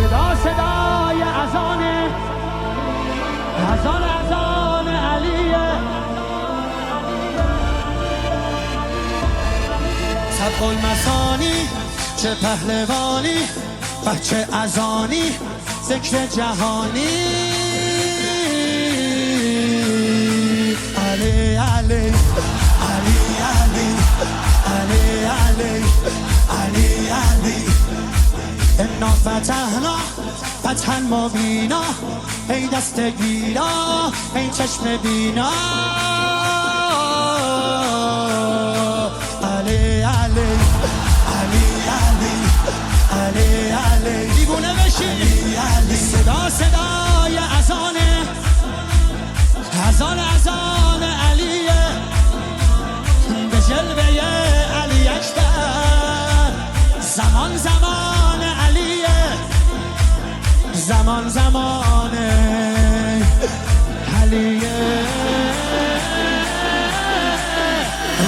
صدا صدای اذانه، اذان علیه. سبق المثانی چه پهلوانی، بچه اذانی ذکر جهانی. علی علی علی علی علی علی علی علی انا فتحنا فتحا مبینا، ای دست گیرا ای چشم بینا. علی علی علی علی علی علی دیوونه بشی. علی صدا صدای اذانه، اذان علیه. به جلوه علی اکبر زمان زمان علیه، زمان زمان علیه.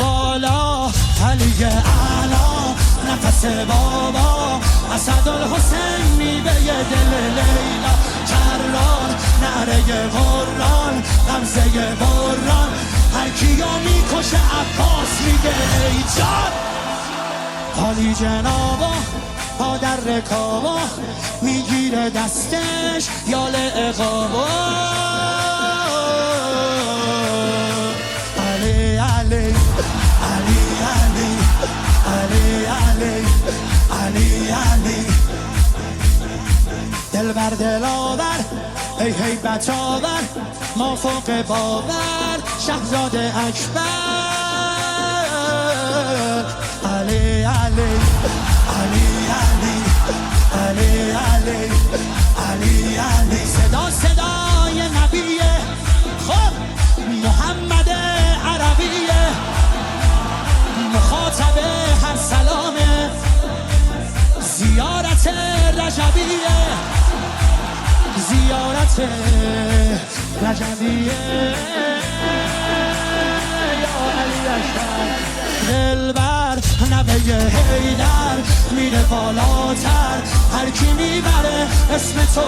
والا علی اعلا نفس بابا، اسدالحسین میوه دل لیلا. کرار نعره قرآن غمزه بران، هر کیو میکشه عباس میگه ای جان. حالی جنابا پا در رکابا، میگیره دستش یال اقابا. علی علی علی علی علی علی علی علی دل بر دل آور ای هیبت آور، ما فوق باور شهزاده اکبر. علی علی علی علی علی علی علی علی صدا صدای نبیه. خب محمد عربیه، مخاطب هر سلامه. زیارت رجبیه، زیارت رجبیه. یا علی اکبر دلبر نوه حیدر، میره بالاتر هر کی میبره اسم تو.